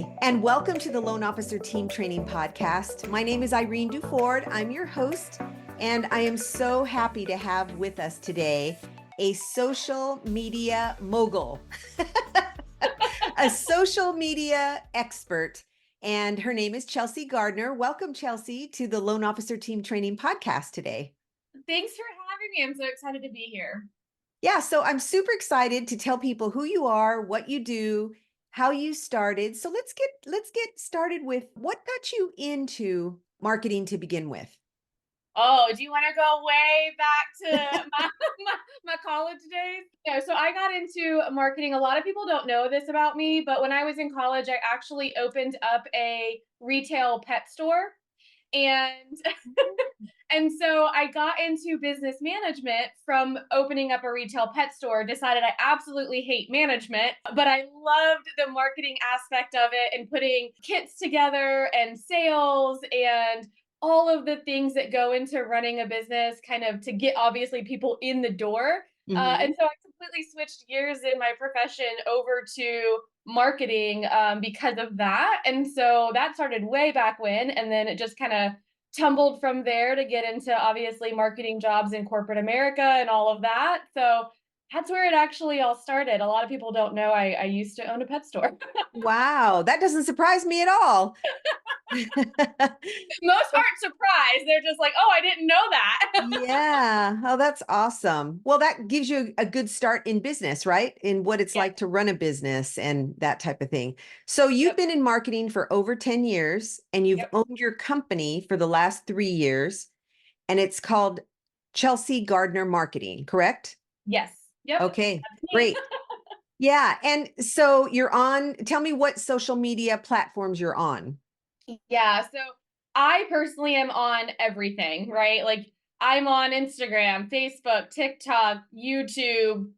Hi, and welcome to the Loan Officer Team Training Podcast. My name is Irene Duford. I'm your host, and I am so happy to have with us today a social media mogul, a social media expert, and her name is Chelsea Gardner. Welcome, Chelsea, to the Loan Officer Team Training Podcast today. Thanks for having me. I'm so excited to be here. Yeah, so I'm super excited to tell people who you are, what you do, how you started. So let's get started with what got you into marketing to begin with. Oh, do you want to go way back to my college days? So I got into marketing. A lot of people don't know this about me, but when I was in college, I actually opened up a retail pet store. And and so I got into business management from opening up a retail pet store, decided I absolutely hate management, but I loved the marketing aspect of it and putting kits together and sales and all of the things that go into running a business, kind of to get obviously people in the door. Mhm. And so I completely switched gears in my profession over to marketing because of that. And so that started way back when. And then it just kind of tumbled from there to get into obviously marketing jobs in corporate America and all of that. So that's where it actually all started. A lot of people don't know I used to own a pet store. Wow, that doesn't surprise me at all. Most aren't surprised. They're just like, oh, I didn't know that. Yeah. Oh, that's awesome. Well, that gives you a good start in business, right? In what it's Yeah. like to run a business and that type of thing. So you've Yep. been in marketing for over 10 years and you've Yep. owned your company for the last 3 years, and it's called Chelsea Gardner Marketing, correct? Yes. Yep. Okay, That's me. great. Yeah. And so tell me what social media platforms you're on. Yeah. So I personally am on everything, right? Like I'm on Instagram, Facebook, TikTok, YouTube,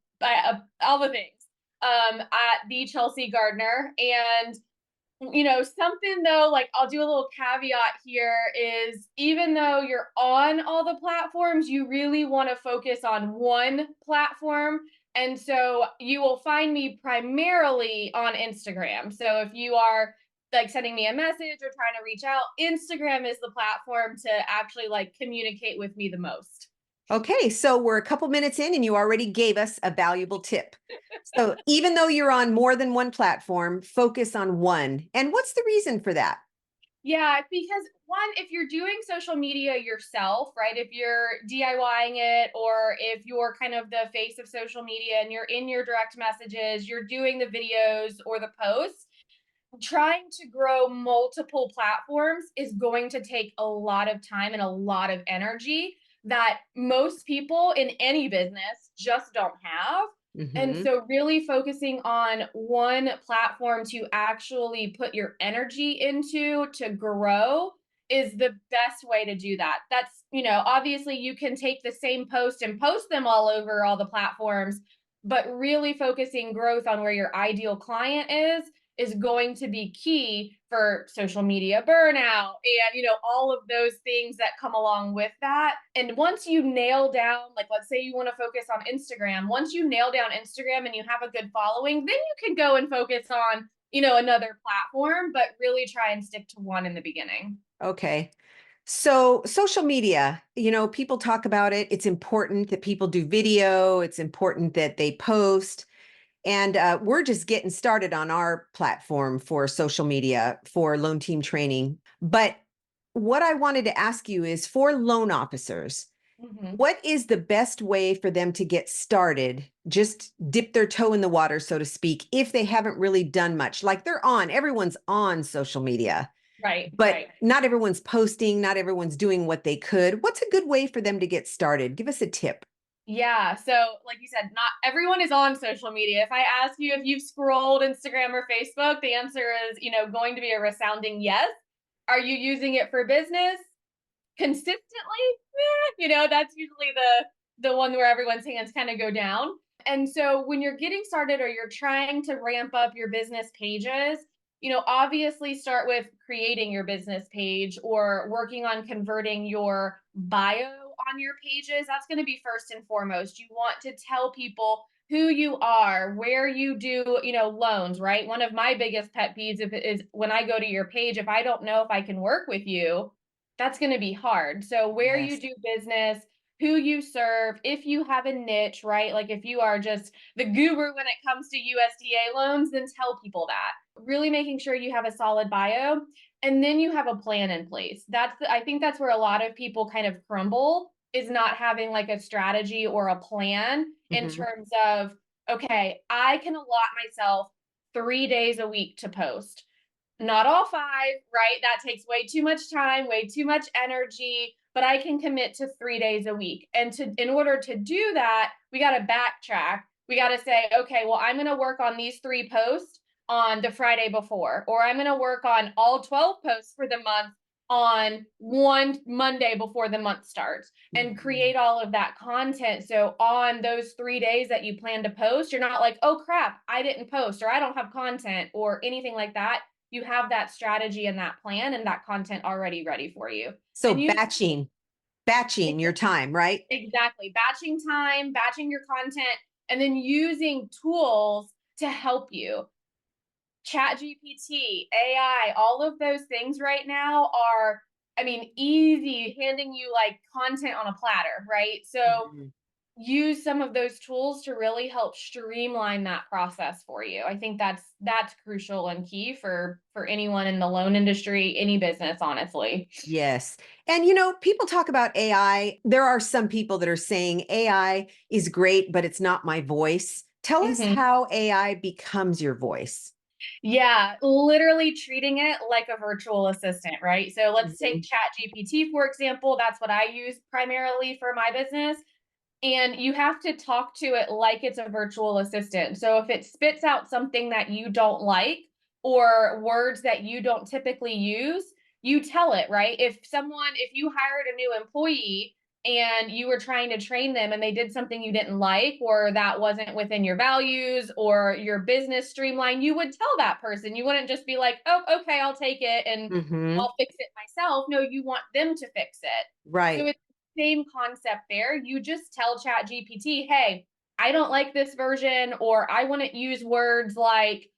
all the things at the Chelsea Gardner. And something though, like I'll do a little caveat here is even though you're on all the platforms, you really want to focus on one platform. And so you will find me primarily on Instagram. So if you are like sending me a message or trying to reach out, Instagram is the platform to actually like communicate with me the most. Okay, so we're a couple minutes in and you already gave us a valuable tip. So even though you're on more than one platform, focus on one. And what's the reason for that? Yeah, because one, if you're doing social media yourself, right? If you're DIYing it or if you're kind of the face of social media and you're in your direct messages, you're doing the videos or the posts, trying to grow multiple platforms is going to take a lot of time and a lot of energy that most people in any business just don't have. And Hmm. so, really focusing on one platform to actually put your energy into to grow is the best way to do that. That's, obviously you can take the same post and post them all over all the platforms, but really focusing growth on where your ideal client is going to be key for social media burnout and all of those things that come along with that. And once you nail down, like let's say you want to focus on Instagram, once you nail down Instagram and you have a good following, then you can go and focus on another platform, but really try and stick to one in the beginning. Okay. So social media, people talk about it. It's important that people do video. It's important that they post. And we're just getting started on our platform for social media for loan team training. But what I wanted to ask you is for loan officers, Mhm. what is the best way for them to get started? Just dip their toe in the water, so to speak, if they haven't really done much. Like everyone's on social media, Right, but right. not everyone's posting, not everyone's doing what they could. What's a good way for them to get started? Give us a tip. Yeah. So, like you said, not everyone is on social media. If I ask you if you've scrolled Instagram or Facebook, the answer is, going to be a resounding yes. Are you using it for business consistently? That's usually the one where everyone's hands kind of go down. And so when you're getting started or you're trying to ramp up your business pages, obviously start with creating your business page or working on converting your bio on your pages, that's going to be first and foremost. You want to tell people who you are, where you do, loans, right? One of my biggest pet peeves is when I go to your page, if I don't know if I can work with you, that's going to be hard. So where you Yes. do business, who you serve, if you have a niche, right? Like if you are just the guru when it comes to USDA loans, then tell people that. Really making sure you have a solid bio and then you have a plan in place. I think that's where a lot of people kind of crumble, is not having like a strategy or a plan in Mhm. terms of, okay, I can allot myself 3 days a week to post. Not all 5, right? That takes way too much time, way too much energy, but I can commit to 3 days a week. And in order to do that, we got to backtrack. We got to say, okay, well, I'm going to work on these 3 posts on the Friday before, or I'm going to work on all 12 posts for the month on one Monday before the month starts, and Mhm. create all of that content. So on those 3 days that you plan to post, you're not like, oh crap, I didn't post, or I don't have content, or anything like that. You have that strategy and that plan and that content already ready for you. So And use batching your time, right? exactly batching time, batching your content, and then using tools to help you. Chat GPT, AI, all of those things right now are, I mean, easy, handing you like content on a platter, right? So Mhm. use some of those tools to really help streamline that process for you. I think that's crucial and key for anyone in the loan industry, any business, honestly. Yes. And people talk about AI. There are some people that are saying AI is great, but it's not my voice. Tell us Mhm. how AI becomes your voice. Yeah, literally treating it like a virtual assistant, right? So let's take Mhm. Chat GPT, for example. That's what I use primarily for my business. And you have to talk to it like it's a virtual assistant. So if it spits out something that you don't like, or words that you don't typically use, you tell it, right? If you hired a new employee and you were trying to train them and they did something you didn't like, or that wasn't within your values or your business streamline, you would tell that person. You wouldn't just be like, oh, okay, I'll take it and Mhm. I'll fix it myself. No, you want them to fix it. So Right. it's the same concept there. You just tell Chat GPT, hey, I don't like this version, or I wouldn't use words like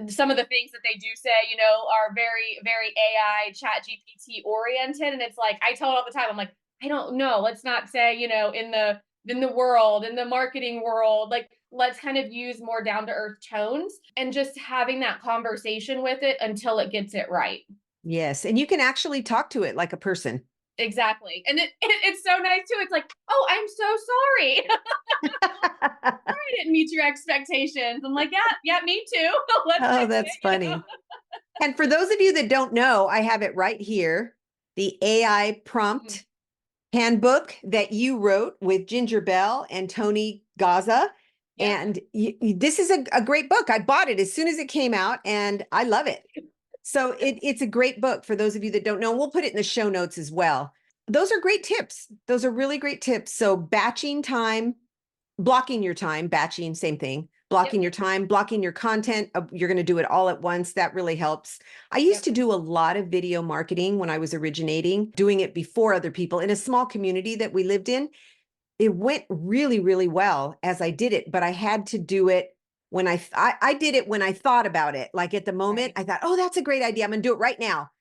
some of the things that they do say, are very, very AI Chat GPT oriented. And it's like, I tell it all the time, I'm like, I don't know. Let's not say, in the marketing world, like let's kind of use more down to earth tones and just having that conversation with it until it gets it right. Yes. And you can actually talk to it like a person. Exactly. And it's so nice too. It's like, oh, I'm so sorry. I didn't meet your expectations. I'm like, yeah, yeah, me too. Let's Oh, fix that's it. funny. And for those of you that don't know, I have it right here, the AI Mhm. Prompt Handbook that you wrote with Ginger Bell and Tony Gaza. Yep. And this is a great book. I bought it as soon as it came out and I love it. So it's a great book for those of you that don't know. We'll put it in the show notes as well. Those are great tips. Those are really great tips. So batching time, blocking your time, batching, same thing. Yep. Blocking your time, blocking your content. You're going to do it all at once. That really helps. I used Yep. to do a lot of video marketing when I was originating, doing it before other people in a small community that we lived in. It went really, really well as I did it, but I had to do it when I did it when I thought about it. Like at the moment, Right. I thought, oh, that's a great idea. I'm going to do it right now.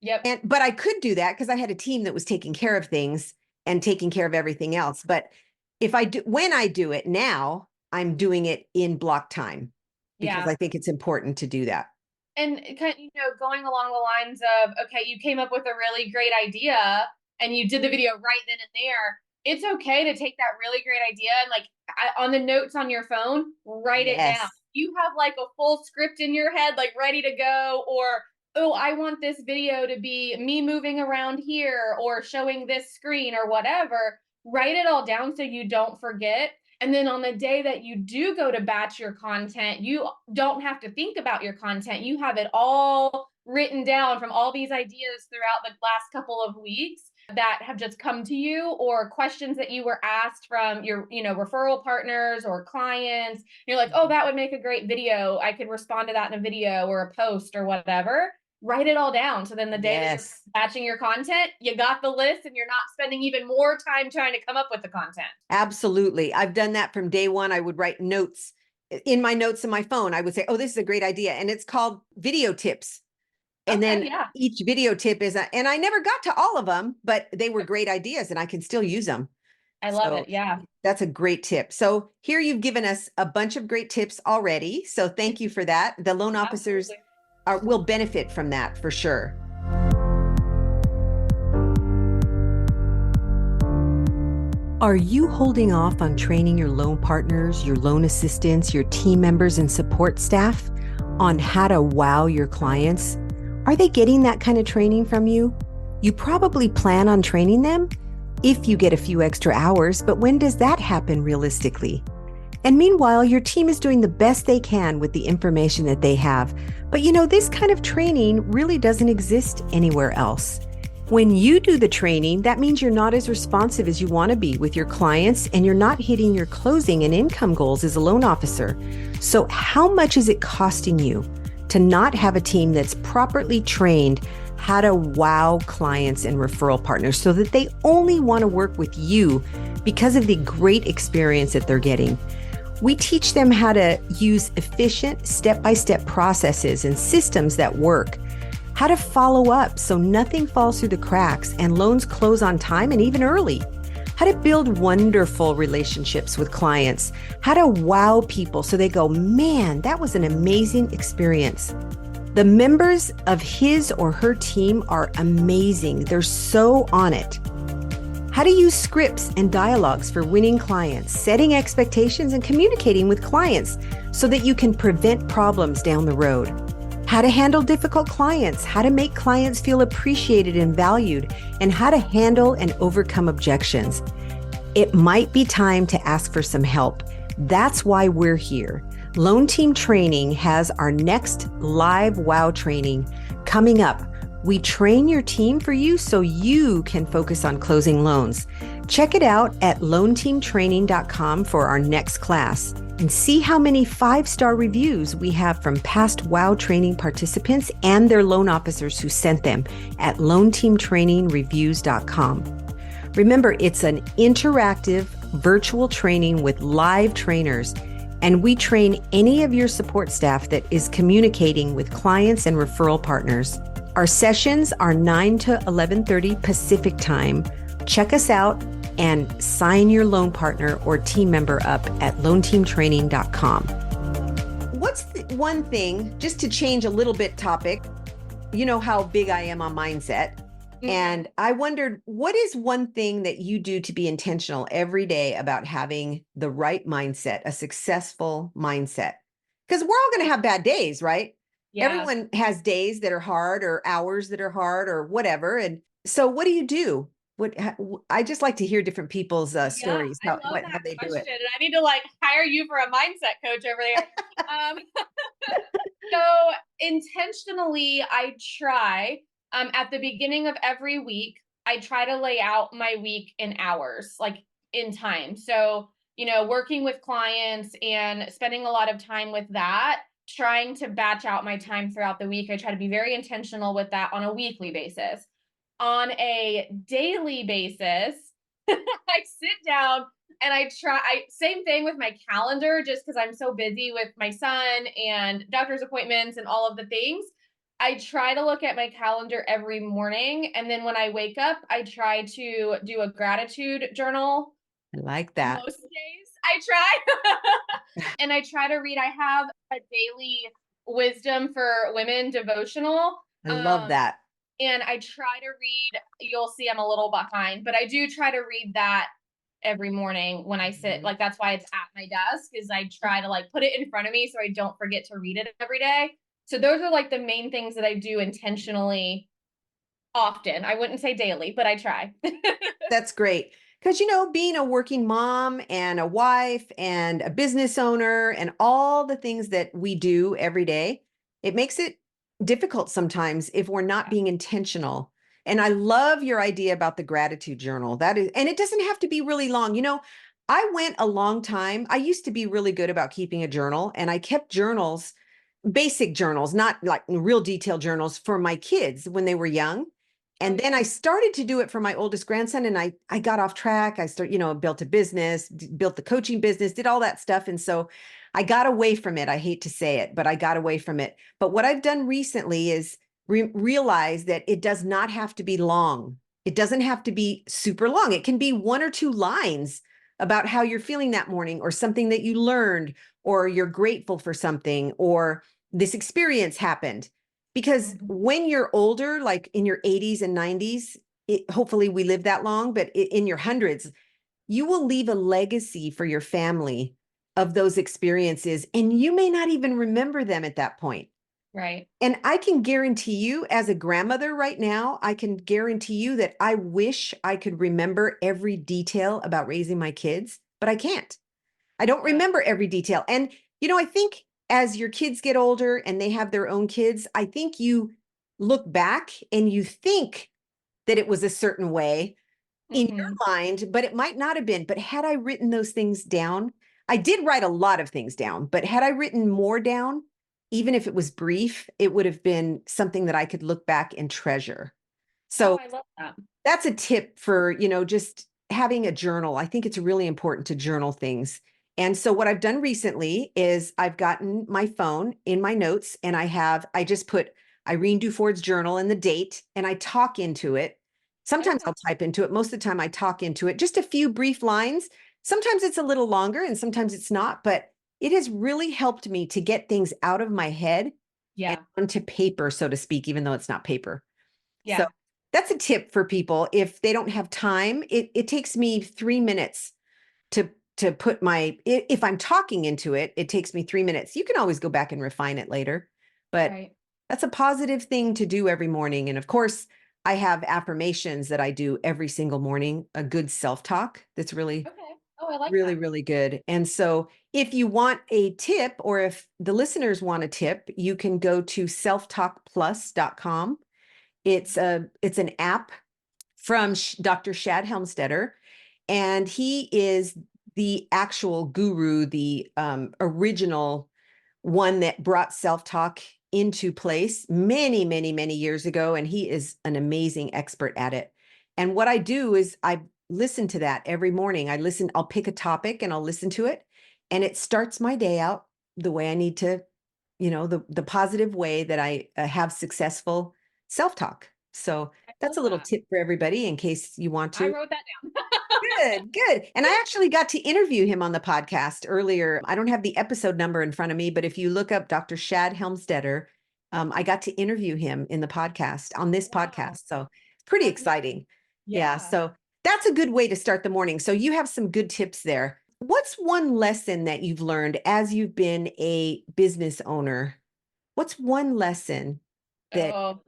Yep. But I could do that because I had a team that was taking care of things and taking care of everything else. But when I do it now, I'm doing it in block time because Yeah. I think it's important to do that. And kind of, going along the lines of, okay, you came up with a really great idea and you did the video right then and there. It's okay to take that really great idea and like on the notes on your phone, write it down. Yes. You have like a full script in your head, like ready to go, or, oh, I want this video to be me moving around here or showing this screen or whatever. Write it all down so you don't forget. And then on the day that you do go to batch your content, you don't have to think about your content. You have it all written down from all these ideas throughout the last couple of weeks that have just come to you, or questions that you were asked from your, referral partners or clients. You're like, oh, that would make a great video. I could respond to that in a video or a post or whatever. write it all down. So then the day that you're Yes. batching your content, you got the list and you're not spending even more time trying to come up with the content. Absolutely. I've done that from day one. I would write notes in my notes in my phone. I would say, oh, this is a great idea. And it's called video tips. And Okay, then yeah. each video tip and I never got to all of them, but they were great ideas and I can still use them. I love So it. Yeah. that's a great tip. So here you've given us a bunch of great tips already. So thank you for that. The loan officers will benefit from that for sure. Are you holding off on training your loan partners, your loan assistants, your team members, and support staff on how to wow your clients? Are they getting that kind of training from you? You probably plan on training them if you get a few extra hours, but when does that happen realistically? And meanwhile, your team is doing the best they can with the information that they have. But this kind of training really doesn't exist anywhere else. When you do the training, that means you're not as responsive as you want to be with your clients, and you're not hitting your closing and income goals as a loan officer. So how much is it costing you to not have a team that's properly trained how to wow clients and referral partners so that they only want to work with you because of the great experience that they're getting? We teach them how to use efficient step-by-step processes and systems that work, how to follow up so nothing falls through the cracks and loans close on time and even early, how to build wonderful relationships with clients, how to wow people so they go, man, that was an amazing experience. The members of his or her team are amazing. They're so on it. How to use scripts and dialogues for winning clients, setting expectations, and communicating with clients so that you can prevent problems down the road. How to handle difficult clients, how to make clients feel appreciated and valued, and how to handle and overcome objections. It might be time to ask for some help. That's why we're here. Loan Team Training has our next live WOW training coming up. We train your team for you so you can focus on closing loans. Check it out at loanteamtraining.com for our next class and see how many 5-star reviews we have from past WOW training participants and their loan officers who sent them at loanteamtrainingreviews.com. Remember, it's an interactive virtual training with live trainers, and we train any of your support staff that is communicating with clients and referral partners. Our sessions are 9 to 11:30 Pacific time. Check us out and sign your loan partner or team member up at loanteamtraining.com. What's the one thing, just to change a little bit topic, you know how big I am on mindset. And I wondered, what is one thing that you do to be intentional every day about having the right mindset, a successful mindset? Because we're all going to have bad days, right? Yeah. Everyone has days that are hard or hours that are hard or whatever. And so what do you do? I just like to hear different people's stories, I love how that they do question. it. And I need to hire you for a mindset coach over there. So intentionally, I try at the beginning of every week, I try to lay out my week in hours, in time. So, working with clients and spending a lot of time with that, trying to batch out my time throughout the week. I try to be very intentional with that on a weekly basis. On a daily basis, I sit down and same thing with my calendar, just because I'm so busy with my son and doctor's appointments and all of the things. I try to look at my calendar every morning. And then when I wake up, I try to do a gratitude journal. I like that. Most days I try. And I try to read. I have a daily wisdom for women devotional. I love that. And I try to read, you'll see I'm a little behind, but I do try to read that every morning when I sit. That's why it's at my desk, is I try to put it in front of me so I don't forget to read it every day. So those are the main things that I do intentionally often. I wouldn't say daily, but I try. That's great. Because, being a working mom and a wife and a business owner and all the things that we do every day, it makes it difficult sometimes if we're not being intentional. And I love your idea about the gratitude journal. And it doesn't have to be really long. I went a long time. I used to be really good about keeping a journal, and I kept journals basic journals, not like real detailed journals for my kids when they were young. Oh And then yeah. I started to do it for my oldest grandson, and I got off track. I started, built a business, built the coaching business, did all that stuff. And so I got away from it. I hate to say it, but I got away from it. But what I've done recently is realize that it does not have to be long. It doesn't have to be super long. It can be 1 or 2 lines about how you're feeling that morning, or something that you learned, or you're grateful for something, or this experience happened. Because Mhm. when you're older, like in your 80s and 90s, hopefully we live that long, but in your hundreds, you will leave a legacy for your family of those experiences. And you may not even remember them at that point. Right. And I can guarantee you, as a grandmother right now, I can guarantee you that I wish I could remember every detail about raising my kids, but I can't. I don't Yeah. remember every detail. And, I think as your kids get older and they have their own kids, I think you look back and you think that it was a certain way in Hmm. your mind, but it might not have been. But had I written those things down, I did write a lot of things down, but had I written more down, even if it was brief, it would have been something that I could look back and treasure. Oh, So I love that. that's a tip for, just having a journal. I think it's really important to journal things. And so what I've done recently is I've gotten my phone in my notes, and I just put Irene Duford's journal and the date, and I talk into it. Sometimes Okay. I'll type into it. Most of the time I talk into it, just a few brief lines. Sometimes it's a little longer and sometimes it's not, but it has really helped me to get things out of my head and Yeah. onto paper, so to speak, even though it's not paper. So Yeah. that's a tip for people. If they don't have time, it takes me 3 minutes to put if I'm talking into it, it takes me 3 minutes. You can always go back and refine it later, but Right. that's a positive thing to do every morning. And of course, I have affirmations that I do every single morning, a good self-talk that's really, Okay. Oh, I like really, that. really good. And so if you want a tip, or if the listeners want a tip, you can go to selftalkplus.com. It's an app from Dr. Shad Helmstetter, and he is the actual guru, the original one that brought self-talk into place many, many, many years ago, and he is an amazing expert at it. And what I do is I listen to that every morning. I'll pick a topic and I'll listen to it, and it starts my day out the way I need to, the positive way that I have successful self-talk. So I that's love a little that. tip for everybody in case you want I to. wrote that down. Good, good. And I actually got to interview him on the podcast earlier. I don't have the episode number in front of me, but if you look up Dr. Shad Helmstetter, I got to interview him in the podcast, on this Wow. podcast. So it's pretty That's exciting. Yeah. yeah. So that's a good way to start the morning. So you have some good tips there. What's one lesson that you've learned as you've been a business owner? What's one lesson that Oh,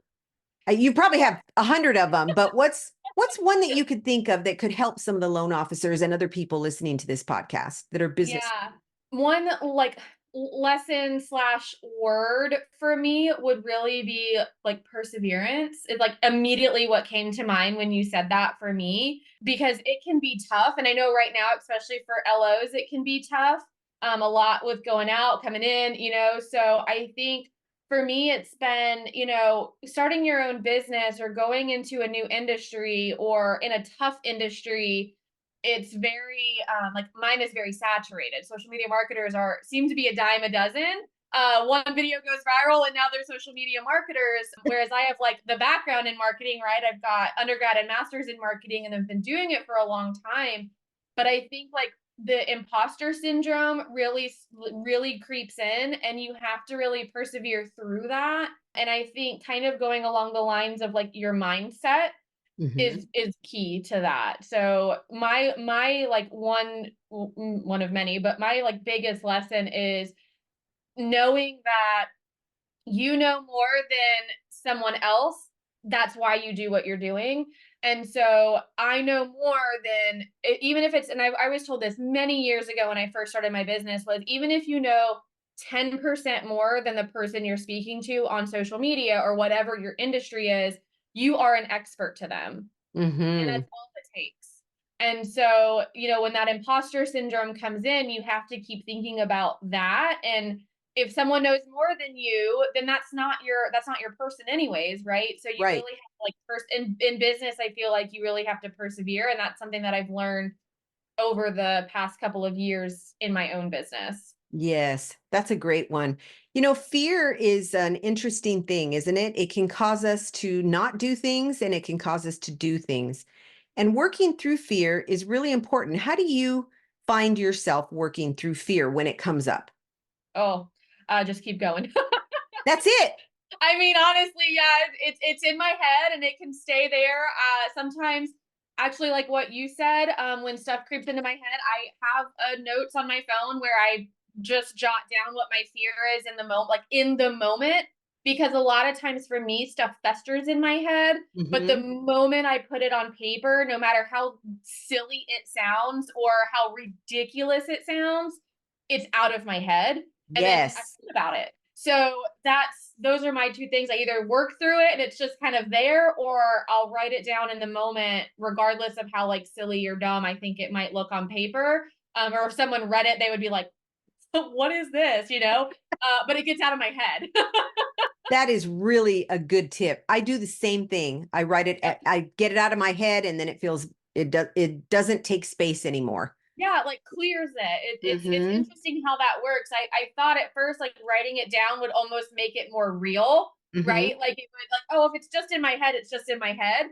you probably have 100 of them, but what's one that you could think of that could help some of the loan officers and other people listening to this podcast that are business? yeah. One like lesson slash word for me would really be like perseverance. It's like immediately what came to mind when you said that for me, because it can be tough. And I know right now, especially for LOs, it can be tough. A lot with going out, coming in, So I think for me, it's been, starting your own business or going into a new industry or in a tough industry. It's very like mine is very saturated. Social media marketers are seem to be a dime a dozen. One video goes viral and now they're social media marketers. Whereas I have like the background in marketing, right? I've got undergrad and master's in marketing and I've been doing it for a long time. But I think like the imposter syndrome really creeps in and you have to really persevere through that. And I think kind of going along the lines of like your mindset Mhm. is key to that. So my like one of many, but my like biggest lesson is knowing that you know more than someone else. That's why you do what you're doing. And so I know more than even if it's, and I was told this many years ago when I first started my business, was even if you know 10% more than the person you're speaking to on social media or whatever your industry is, you are an expert to them. And that's Mhm. all it takes. And so, when that imposter syndrome comes in, you have to keep thinking about that. And if someone knows more than you, then that's not your person anyways, right? So you Right. really have to like first in business, I feel like you really have to persevere. And that's something that I've learned over the past couple of years in my own business. Yes, that's a great one. Fear is an interesting thing, isn't it? It can cause us to not do things and it can cause us to do things. And working through fear is really important. How do you find yourself working through fear when it comes up? Oh, just keep going. That's it. I mean, honestly, yeah, it's in my head and it can stay there. Sometimes, actually, like what you said, when stuff creeps into my head, I have notes on my phone where I just jot down what my fear is in the moment, like in the moment, because a lot of times for me, stuff festers in my head. But the Hmm. moment I put it on paper, no matter how silly it sounds or how ridiculous it sounds, it's out of my head, and then I Yes. think about it. So those are my two things. I either work through it and it's just kind of there, or I'll write it down in the moment, regardless of how like silly or dumb I think it might look on paper. Or if someone read it, they would be like, "What is this?" But it gets out of my head. That is really a good tip. I do the same thing. I write it, Yep. I get it out of my head and then it doesn't take space anymore. Yeah, like clears it. It's Hmm. interesting how that works. I thought at first like writing it down would almost make it more real, Hmm. right? Like it would like, oh, if it's just in my head, it's just in my head.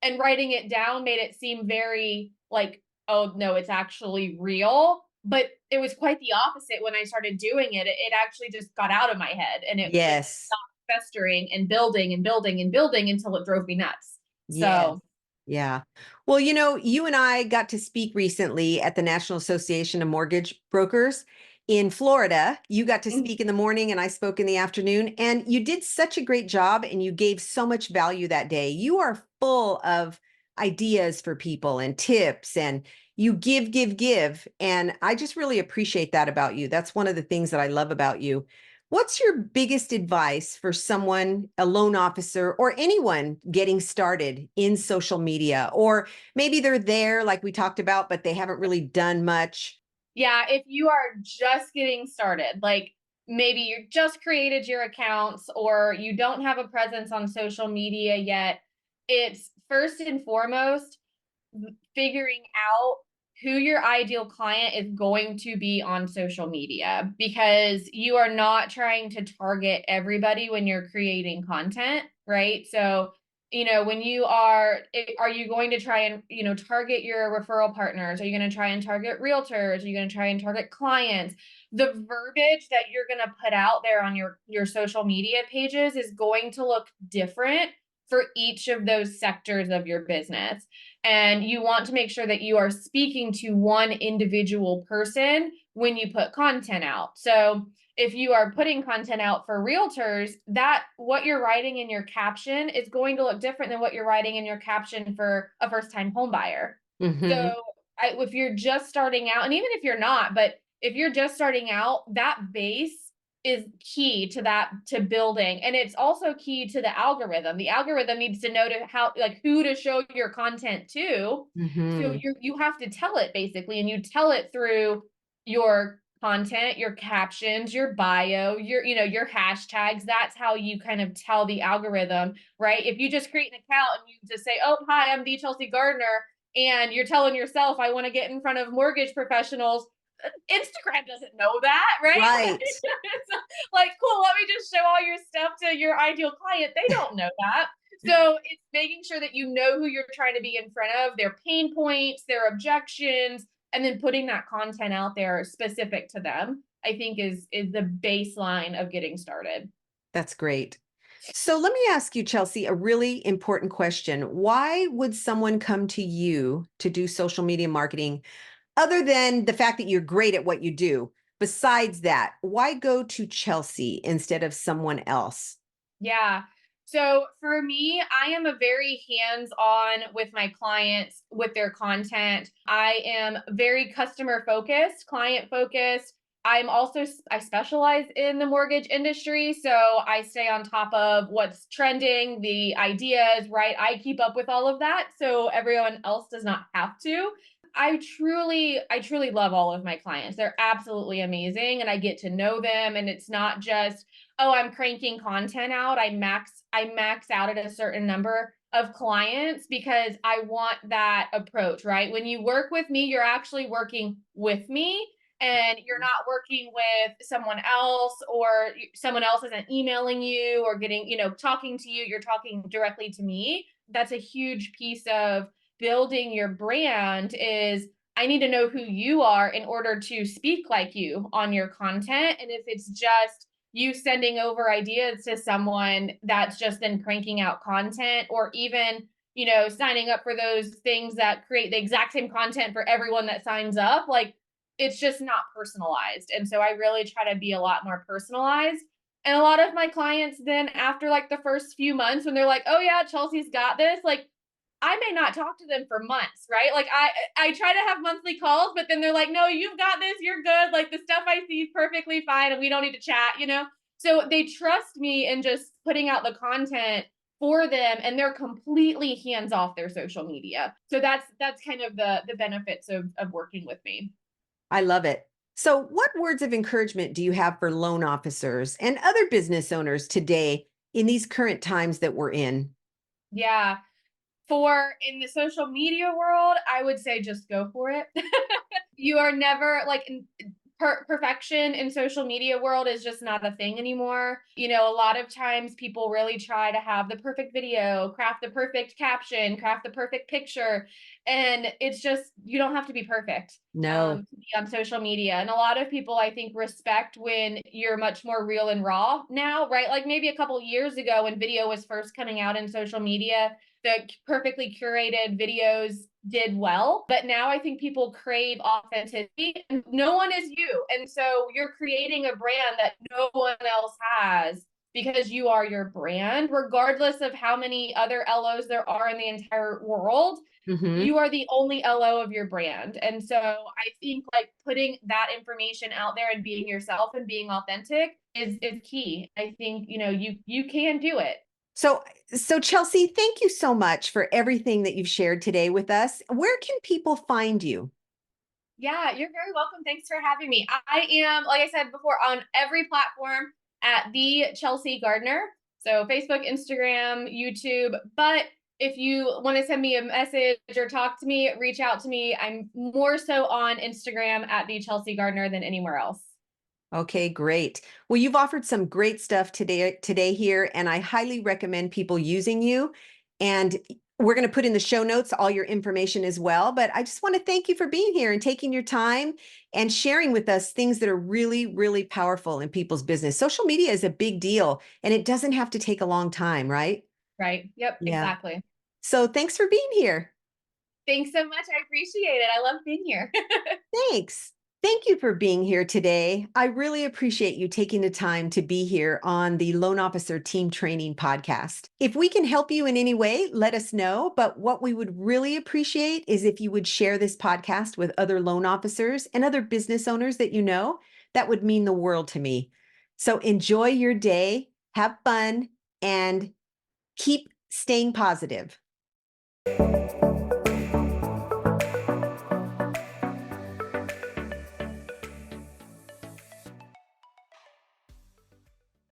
And writing it down made it seem very like, oh no, it's actually real. But it was quite the opposite when I started doing it. It actually just got out of my head and it Yes. stopped festering and building and building and building until it drove me nuts. Yes. So Yeah. Well, you and I got to speak recently at the National Association of Mortgage Brokers in Florida. You got to speak in the morning and I spoke in the afternoon. And you did such a great job and you gave so much value that day. You are full of ideas for people and tips and you give, give, give. And I just really appreciate that about you. That's one of the things that I love about you. What's your biggest advice for someone, a loan officer, or anyone getting started in social media? Or maybe they're there, like we talked about, but they haven't really done much. yeah, if you are just getting started, like maybe you just created your accounts or you don't have a presence on social media yet, it's first and foremost figuring out who your ideal client is going to be on social media, because you are not trying to target everybody when you're creating content, right? So, when are you going to try and, target your referral partners? Are you going to try and target realtors? Are you going to try and target clients? The verbiage that you're going to put out there on your social media pages is going to look different for each of those sectors of your business. And you want to make sure that you are speaking to one individual person when you put content out. So if you are putting content out for realtors, that what you're writing in your caption is going to look different than what you're writing in your caption for a first time home buyer. Hmm. So if you're just starting out, and even if you're not, but if you're just starting out, that base is key to building, and it's also key to the algorithm needs to know to how, like, who to show your content to. So Hmm. you have to tell it basically, and you tell it through your content, your captions, your bio, your hashtags. That's how you kind of tell the algorithm, right? If you just create an account and you just say, oh hi, I'm the Chelsea Gardner, and you're telling yourself I want to get in front of mortgage professionals, Instagram doesn't know that, right? Right. Like, cool, let me just show all your stuff to your ideal client. They don't know that. So it's making sure that you know who you're trying to be in front of, their pain points, their objections, and then putting that content out there specific to them, I think is the baseline of getting started. That's great. So let me ask you, Chelsea, a really important question. Why would someone come to you to do social media marketing other than the fact that you're great at what you do? Besides that, why go to Chelsea instead of someone else? Yeah. So for me, I am a very hands-on with my clients with their content. I am very customer focused, client focused. I specialize in the mortgage industry, so I stay on top of what's trending, the ideas, right? I keep up with all of that, so everyone else does not have to. I truly love all of my clients. They're absolutely amazing and I get to know them, and it's not just, oh, I'm cranking content out. I max out at a certain number of clients because I want that approach, right? When you work with me, you're actually working with me, and you're not working with someone else, or someone else isn't emailing you or getting, talking to you. You're talking directly to me. That's a huge piece of building your brand. Is I need to know who you are in order to speak like you on your content. And if it's just you sending over ideas to someone that's just then cranking out content, or even, signing up for those things that create the exact same content for everyone that signs up, like, it's just not personalized. And so I really try to be a lot more personalized. And a lot of my clients then, after like the first few months, when they're like, "Oh yeah, Chelsea's got this," like, I may not talk to them for months, right? Like, I try to have monthly calls, but then they're like, "No, you've got this. You're good. Like, the stuff I see is perfectly fine, and we don't need to chat." So they trust me in just putting out the content for them, and they're completely hands off their social media. So that's kind of the benefits of working with me. I love it. So, what words of encouragement do you have for loan officers and other business owners today in these current times that we're in? Yeah. For in the social media world, I would say just go for it. You are never like perfection in social media world is just not a thing anymore. A lot of times people really try to have the perfect video, craft the perfect caption, craft the perfect picture, and it's just, you don't have to be perfect No. to be on social media. And a lot of people, I think, respect when you're much more real and raw now, right? Like maybe a couple years ago when video was first coming out in social media, the perfectly curated videos did well. But now I think people crave authenticity, and no one is you. And so you're creating a brand that no one else has because you are your brand, regardless of how many other LOs there are in the entire world. Hmm. You are the only LO of your brand. And so I think like putting that information out there and being yourself and being authentic is key. I think, you can do it. So, Chelsea, thank you so much for everything that you've shared today with us. Where can people find you? Yeah, you're very welcome. Thanks for having me. I am, like I said before, on every platform at the Chelsea Gardner. So Facebook, Instagram, YouTube. But if you want to send me a message or talk to me, reach out to me. I'm more so on Instagram at the Chelsea Gardner than anywhere else. Okay, great. Well, you've offered some great stuff today here, and I highly recommend people using you. And we're going to put in the show notes all your information as well. But I just want to thank you for being here and taking your time and sharing with us things that are really, really powerful in people's business. Social media is a big deal, and it doesn't have to take a long time, right? Right. Yep, Yeah. exactly. So thanks for being here. Thanks so much. I appreciate it. I love being here. Thanks. Thank you for being here today. I really appreciate you taking the time to be here on the Loan Officer Team Training Podcast. If we can help you in any way, let us know. But what we would really appreciate is if you would share this podcast with other loan officers and other business owners that you know. That would mean the world to me. So enjoy your day, have fun, and keep staying positive.